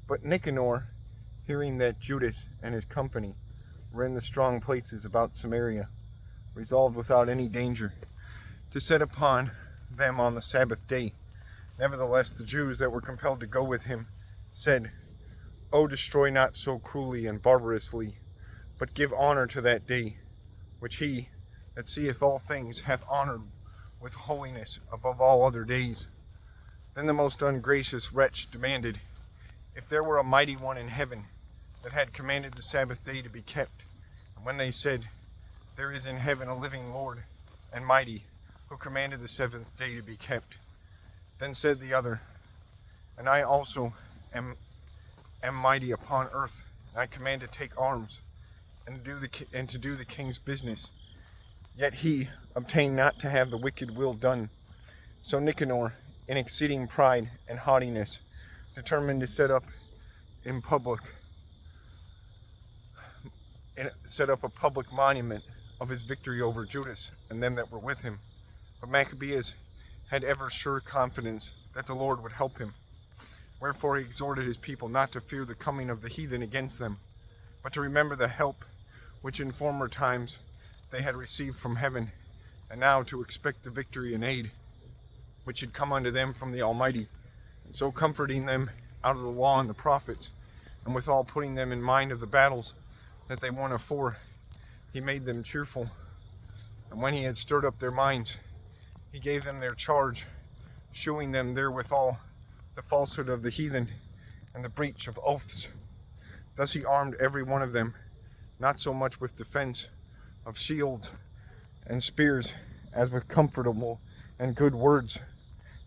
But Nicanor, hearing that Judas and his company were in the strong places about Samaria, resolved without any danger to set upon them on the Sabbath day. Nevertheless, the Jews that were compelled to go with him said, O destroy not so cruelly and barbarously, but give honor to that day, which he that seeth all things hath honored with holiness above all other days. Then the most ungracious wretch demanded, if there were a mighty one in heaven that had commanded the Sabbath day to be kept. And when they said, there is in heaven a living Lord and mighty, who commanded the seventh day to be kept. Then said the other, and I also am mighty upon earth, and I command to take arms and to do the king's business. Yet he obtained not to have the wicked will done. So Nicanor, in exceeding pride and haughtiness, determined to set up a public monument of his victory over Judas and them that were with him. But Maccabees had ever sure confidence that the Lord would help him. Wherefore he exhorted his people not to fear the coming of the heathen against them, but to remember the help which in former times they had received from heaven, and now to expect the victory and aid which had come unto them from the Almighty, and so comforting them out of the law and the prophets, and withal putting them in mind of the battles that they won afore, he made them cheerful. And when he had stirred up their minds, he gave them their charge, shewing them therewithal the falsehood of the heathen and the breach of oaths. Thus he armed every one of them, not so much with defense of shields and spears, as with comfortable and good words.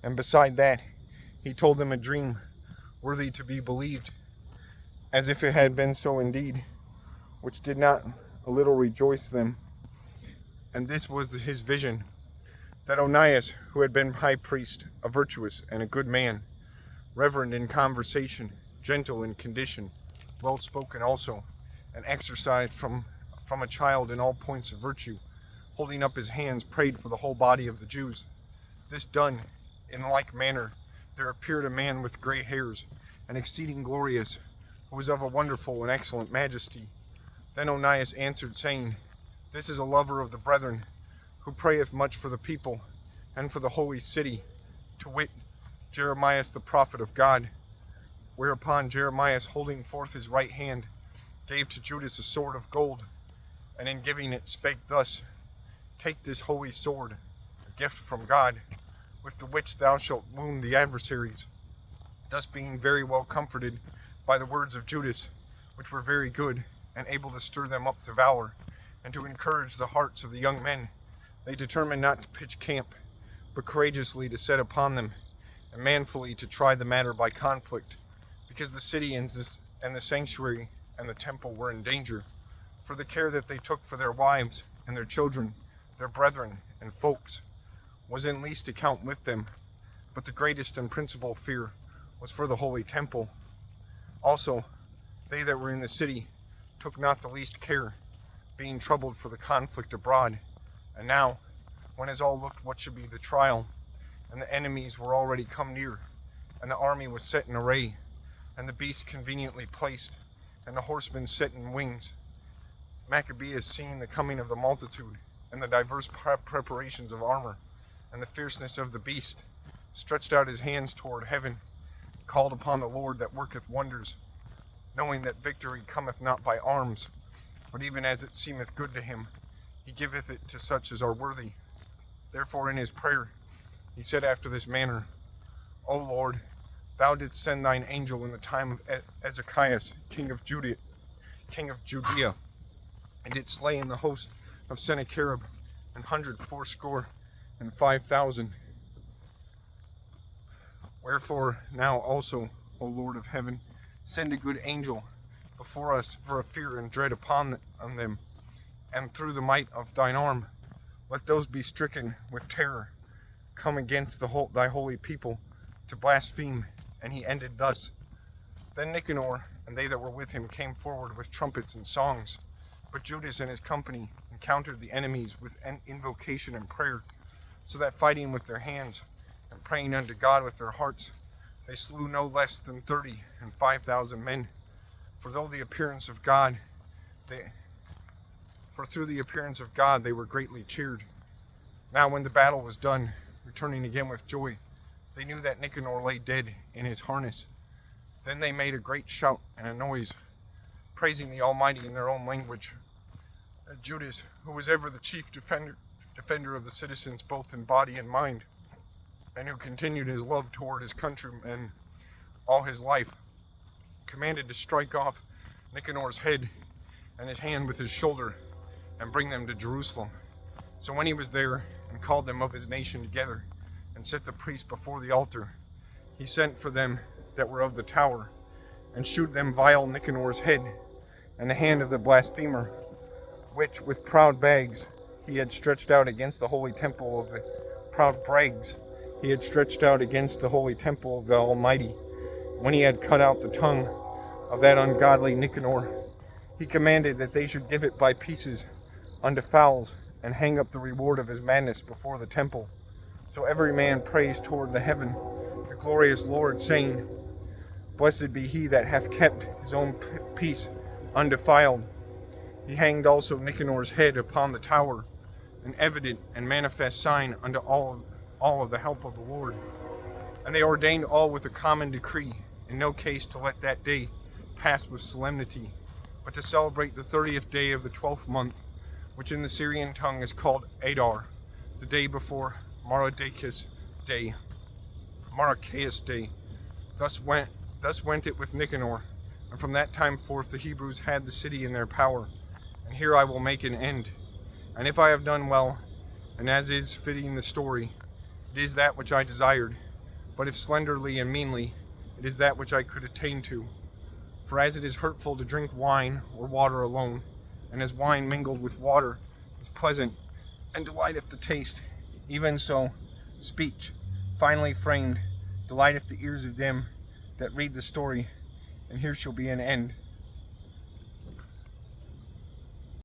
And beside that, he told them a dream worthy to be believed, as if it had been so indeed, which did not a little rejoice them. And this was his vision, that Onias, who had been high priest, a virtuous and a good man, reverend in conversation, gentle in condition, well spoken also, and exercised from a child in all points of virtue, holding up his hands, prayed for the whole body of the Jews. This done, in like manner, there appeared a man with gray hairs, and exceeding glorious, who was of a wonderful and excellent majesty. Then Onias answered, saying, This is a lover of the brethren, who prayeth much for the people, and for the holy city, to wit, Jeremias the prophet of God. Whereupon Jeremias, holding forth his right hand, gave to Judas a sword of gold, and in giving it spake thus, Take this holy sword, a gift from God, with the which thou shalt wound the adversaries. Thus being very well comforted by the words of Judas, which were very good, and able to stir them up to valor, and to encourage the hearts of the young men, they determined not to pitch camp, but courageously to set upon them, and manfully to try the matter by conflict, because the city and the sanctuary and the temple were in danger. For the care that they took for their wives and their children, their brethren and folks, was in least account with them, but the greatest and principal fear was for the holy temple. Also, they that were in the city took not the least care, being troubled for the conflict abroad. And now, when as all looked what should be the trial, and the enemies were already come near, and the army was set in array, and the beast conveniently placed, and the horsemen set in wings, Maccabees, seeing the coming of the multitude, and the diverse preparations of armor, and the fierceness of the beast, stretched out his hands toward heaven, called upon the Lord that worketh wonders, knowing that victory cometh not by arms, but even as it seemeth good to him, he giveth it to such as are worthy. Therefore in his prayer he said after this manner, O Lord, thou didst send thine angel in the time of Ezekias, king of Judea, and didst slay in the host of Sennacherib 184,500. Wherefore now also, O Lord of heaven, send a good angel before us for a fear and dread upon them, and through the might of thine arm, let those be stricken with terror come against thy holy people to blaspheme. And he ended thus. Then Nicanor and they that were with him came forward with trumpets and songs, but Judas and his company encountered the enemies with an invocation and prayer, so that fighting with their hands and praying unto God with their hearts, They slew no less than 30 and 5,000 men. For through the appearance of God, they were greatly cheered. Now when the battle was done, returning again with joy, they knew that Nicanor lay dead in his harness. Then they made a great shout and a noise, praising the Almighty in their own language. Judas, who was ever the chief defender of the citizens both in body and mind, and who continued his love toward his countrymen all his life, commanded to strike off Nicanor's head and his hand with his shoulder and bring them to Jerusalem. So when he was there and called them of his nation together and set the priests before the altar, he sent for them that were of the tower and shewed them vile Nicanor's head and the hand of the blasphemer, which with proud brags he had stretched out against the holy temple of the Almighty. When he had cut out the tongue of that ungodly Nicanor, he commanded that they should give it by pieces unto fowls, and hang up the reward of his madness before the temple. So every man praised toward the heaven the glorious Lord, saying, Blessed be he that hath kept his own peace undefiled. He hanged also Nicanor's head upon the tower, an evident and manifest sign unto all of the help of the Lord. And they ordained all with a common decree, in no case to let that day pass with solemnity, but to celebrate the 30th day of the 12th month, which in the Syrian tongue is called Adar, the day before Maraccaeus Day. Thus went it with Nicanor, and from that time forth the Hebrews had the city in their power. And here I will make an end. And if I have done well, and as is fitting the story, it is that which I desired. But if slenderly and meanly, it is that which I could attain to. For as it is hurtful to drink wine or water alone, and as wine mingled with water is pleasant and delighteth the taste, even so speech, finely framed, delighteth the ears of them that read the story, and here shall be an end.